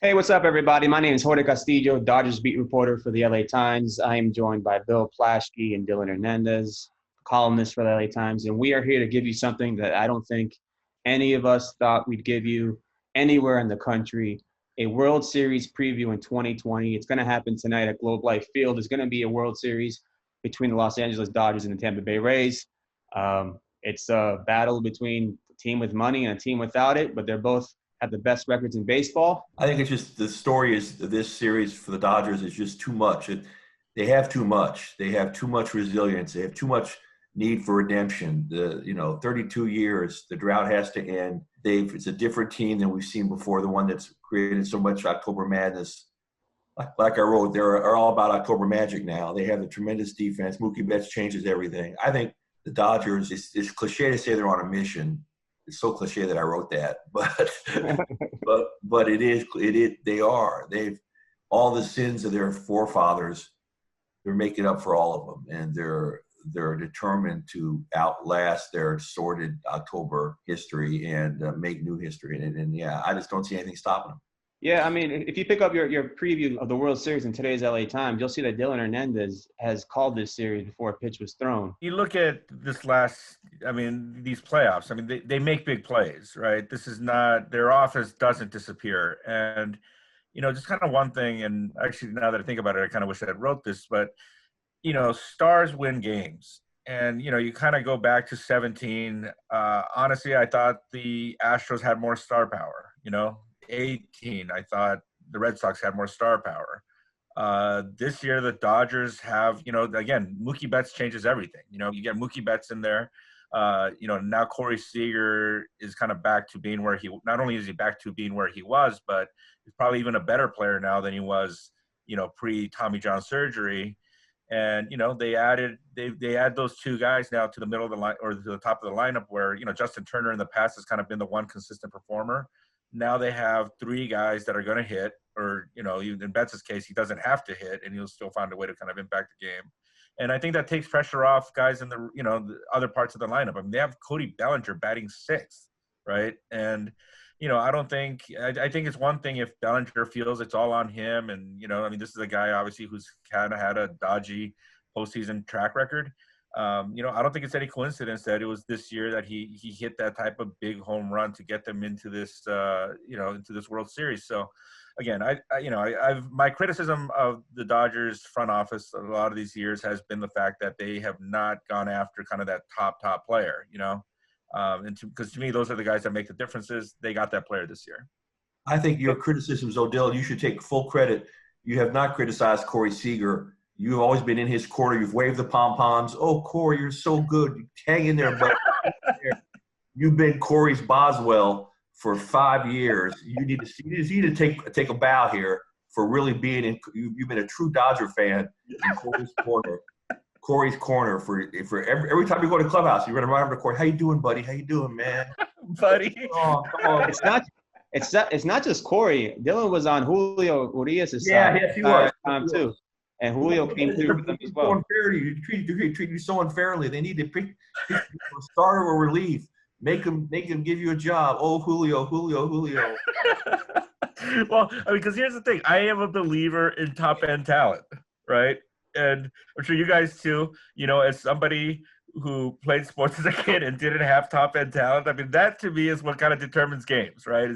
Hey, what's up, everybody? My name is Jorge Castillo, Dodgers beat reporter for the LA Times. I am joined by Bill Plaschke and Dylan Hernandez, columnists for the LA Times, and we are here to give you something that I don't think any of us thought we'd give you anywhere in the country, a World Series preview in 2020. It's going to happen tonight at Globe Life Field. It's going to be a World Series between the Los Angeles Dodgers and the Tampa Bay Rays. It's a battle between a team with money and a team without it, but they're both have the best records in baseball. I think it's just the story is this series for the Dodgers is just too much. They have too much. They have too much resilience. They have too much need for redemption. 32 years, the drought has to end. It's a different team than we've seen before. The one that's created so much October madness. Like I wrote, they're all about October magic now. They have a tremendous defense. Mookie Betts changes everything. I think the Dodgers. It's cliche to say they're on a mission. It's so cliche that I wrote that, but but they are. They've all the sins of their forefathers. They're making up for all of them, and they're determined to outlast their sordid October history and make new history. And yeah, I just don't see anything stopping them. Yeah, I mean, if you pick up your preview of the World Series in today's LA Times, you'll see that Dylan Hernandez has called this series before a pitch was thrown. You look at these playoffs, they make big plays, right? This is not, their offense doesn't disappear. And, just kind of one thing, and actually now that I think about it, I kind of wish I had wrote this, but, stars win games. And, you kind of go back to 17. Honestly, I thought the Astros had more star power, 18, I thought the Red Sox had more star power. This year, the Dodgers have, again, Mookie Betts changes everything. You get Mookie Betts in there. Now Corey Seager is kind of back to being where not only is he back to being where he was, but he's probably even a better player now than he was, pre Tommy John surgery. And, they add those two guys now to the middle of the line or to the top of the lineup where, Justin Turner in the past has kind of been the one consistent performer. Now they have three guys that are going to hit, or, even in Betts' case, he doesn't have to hit, and he'll still find a way to kind of impact the game. And I think that takes pressure off guys in the other parts of the lineup. I mean, they have Cody Bellinger batting sixth, right? And, I think it's one thing if Bellinger feels it's all on him. And, this is a guy, obviously, who's kind of had a dodgy postseason track record. I don't think it's any coincidence that it was this year that he hit that type of big home run to get them into this, into this World Series. So, again, my criticism of the Dodgers front office a lot of these years has been the fact that they have not gone after kind of that top player, because to me, those are the guys that make the differences. They got that player this year. I think your criticisms, Odell, you should take full credit. You have not criticized Corey Seager. You've always been in his corner. You've waved the pom-poms. Oh, Corey, you're so good. Hang in there, buddy. You've been Corey's Boswell for 5 years. You need to take a bow here for really being in. You've been a true Dodger fan in Corey's corner. Corey's corner for every time you go to the clubhouse, you're gonna run over to Corey. How you doing, buddy? How you doing, man? Buddy. Oh, come on. It's not just Corey. Dylan was on Julio Urias' side. Yes, he was. Too. And Julio came through with them as well. You treat you so unfairly. They need to pick a starter or relief. Make him give you a job. Oh, Julio. Well, because here's the thing. I am a believer in top-end talent, right? And I'm sure you guys too, as somebody who played sports as a kid and didn't have top-end talent, I mean, that to me is what kind of determines games, right?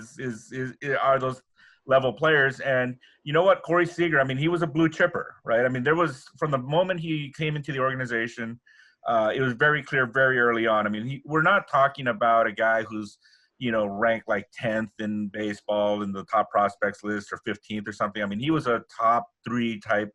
Are those level players. And you know what, Corey Seager, I mean, he was a blue chipper, right? I mean, there was, from the moment he came into the organization, it was very clear very early on. I mean, we're not talking about a guy who's, ranked like 10th in baseball in the top prospects list or 15th or something. I mean, he was a top 3 type,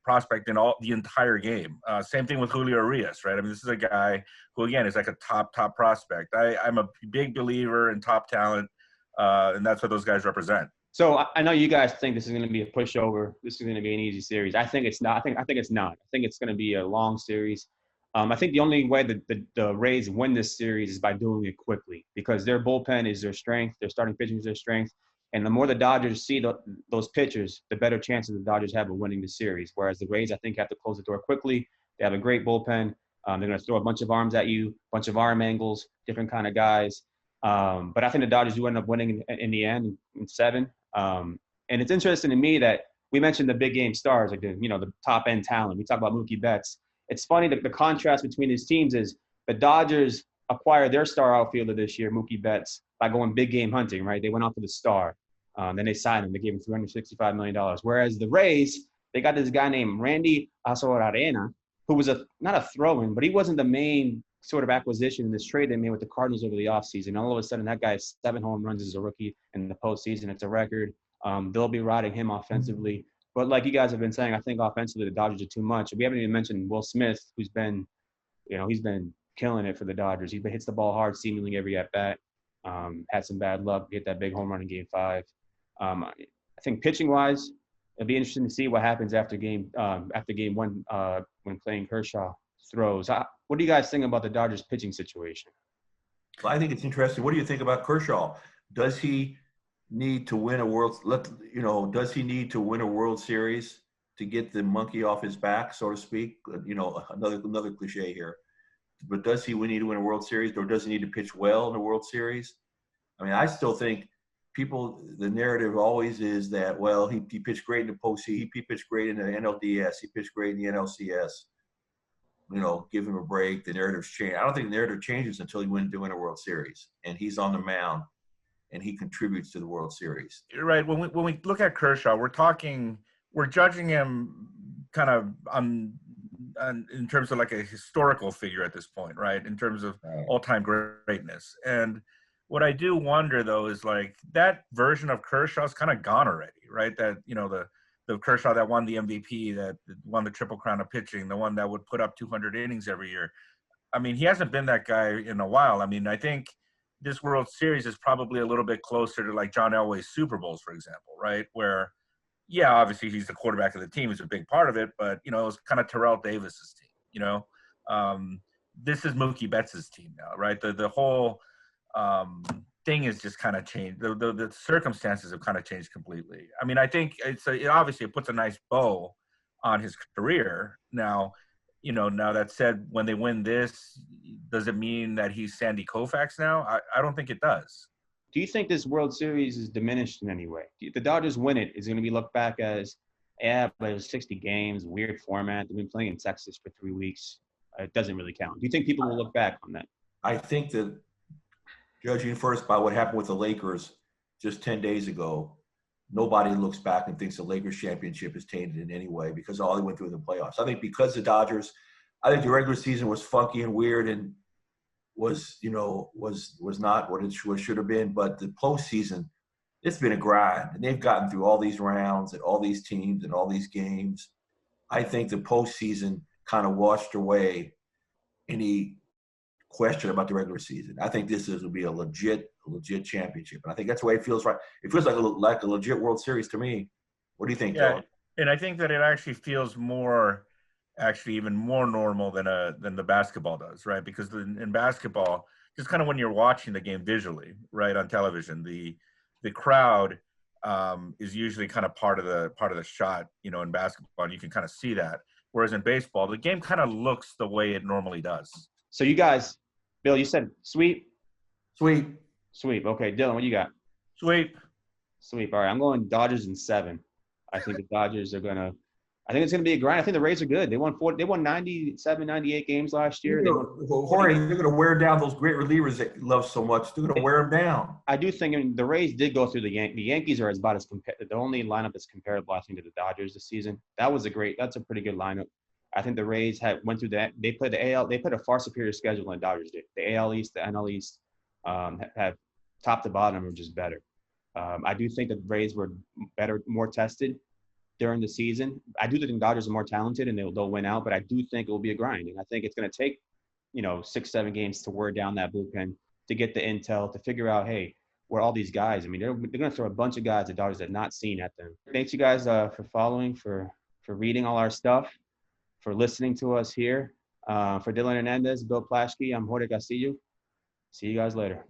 prospect in the entire game. Same thing with Julio Urias, right? I mean, this is a guy who, again, is like a top prospect. I'm a big believer in top talent. And that's what those guys represent. So I know you guys think this is going to be a pushover. This is going to be an easy series. I think it's not. I think it's not. I think it's going to be a long series. I think the only way that the Rays win this series is by doing it quickly because their bullpen is their strength. Their starting pitching is their strength. And the more the Dodgers see those pitchers, the better chances the Dodgers have of winning the series. Whereas the Rays, I think, have to close the door quickly. They have a great bullpen. They're going to throw a bunch of arms at you, a bunch of arm angles, different kind of guys. But I think the Dodgers do end up winning in the end in 7. And it's interesting to me that we mentioned the big game stars, like the top end talent. We talk about Mookie Betts. It's funny that the contrast between these teams is the Dodgers acquired their star outfielder this year, Mookie Betts, by going big game hunting, right? They went out for the star. Then they signed him. They gave him $365 million. Whereas the Rays, they got this guy named Randy Arozarena, who was not a throw-in, but he wasn't the main sort of acquisition in this trade they made with the Cardinals over the offseason. All of a sudden, that guy has 7 home runs as a rookie in the postseason. It's a record. They'll be riding him offensively. But like you guys have been saying, I think offensively the Dodgers are too much. We haven't even mentioned Will Smith, who's been, he's been killing it for the Dodgers. He hits the ball hard seemingly every at-bat. Had some bad luck, hit that big home run in Game 5. I think pitching-wise, it'll be interesting to see what happens after game 1 when Clayton Kershaw throws. What do you guys think about the Dodgers pitching situation? Well, I think it's interesting. What do you think about Kershaw? Does he need to win a does he need to win a World Series to get the monkey off his back, so to speak? Another cliche here. But does he need to win a World Series, or does he need to pitch well in the World Series? I mean, I still think the narrative always is that, well, he pitched great in the postseason, he pitched great in the NLDS, he pitched great in the NLCS. Give him a break. The narrative's changed. I don't think the narrative changes until he wins to win a World Series, and he's on the mound, and he contributes to the World Series. You're right. When we look at Kershaw, we're judging him kind of in terms of like a historical figure at this point, right? In terms of all-time greatness. And what I do wonder, though, is like that version of Kershaw's kind of gone already, right? That, the Kershaw that won the MVP, that won the Triple Crown of pitching, the one that would put up 200 innings every year. I mean, he hasn't been that guy in a while. I mean, I think this World Series is probably a little bit closer to like John Elway's Super Bowls, for example, right? Where, yeah, obviously he's the quarterback of the team. He's a big part of it, but, it was kind of Terrell Davis's team, This is Mookie Betts' team now, right? The whole thing is just kind of changed. The circumstances have kind of changed completely. I mean, I think it puts a nice bow on his career. Now, now that said, when they win this, does it mean that he's Sandy Koufax now? I don't think it does. Do you think this World Series is diminished in any way? If the Dodgers win it, is it going to be looked back as, but it was 60 games, weird format. They've been playing in Texas for 3 weeks. It doesn't really count. Do you think people will look back on that? I think that, judging first by what happened with the Lakers just 10 days ago, nobody looks back and thinks the Lakers championship is tainted in any way because all they went through in the playoffs. I think because the Dodgers, I think the regular season was funky and weird and was not what it should have been. But the postseason, it's been a grind, and they've gotten through all these rounds and all these teams and all these games. I think the postseason kind of washed away any question about the regular season. I think will be a legit championship, and I think that's the way it feels. Right, it feels like a legit World Series to me. What do you think, Dylan? And I think that it actually feels even more normal than the basketball does, right? Because in basketball, just kind of when you're watching the game visually, right, on television, the crowd is usually kind of part of the shot, in basketball, and you can kind of see that. Whereas in baseball, the game kind of looks the way it normally does. So you guys, Bill, you said sweep? Sweep. Okay, Dylan, what you got? Sweep. All right, I'm going Dodgers in 7. I think the Dodgers are I think it's going to be a grind. I think the Rays are good. They won 97, 98 games last year. They're going to wear down those great relievers that you love so much. They're going to wear them down. I do think the Rays did go through the Yankees are about as the only lineup that's comparable, I think, to the Dodgers this season. That's a pretty good lineup. I think the Rays went through that. They played the AL. They played a far superior schedule than the Dodgers did. The AL East, the NL East, have top to bottom are just better. I do think the Rays were better, more tested during the season. I do think the Dodgers are more talented and they'll win out, but I do think it will be a grind. And I think it's going to take, 6-7 games to wear down that bullpen, to get the intel, to figure out, hey, where all these guys? I mean, they're going to throw a bunch of guys the Dodgers have not seen at them. Thanks you guys for following, for reading all our stuff, for listening to us here. For Dylan Hernandez, Bill Plaschke, I'm Jorge Castillo. See you guys later.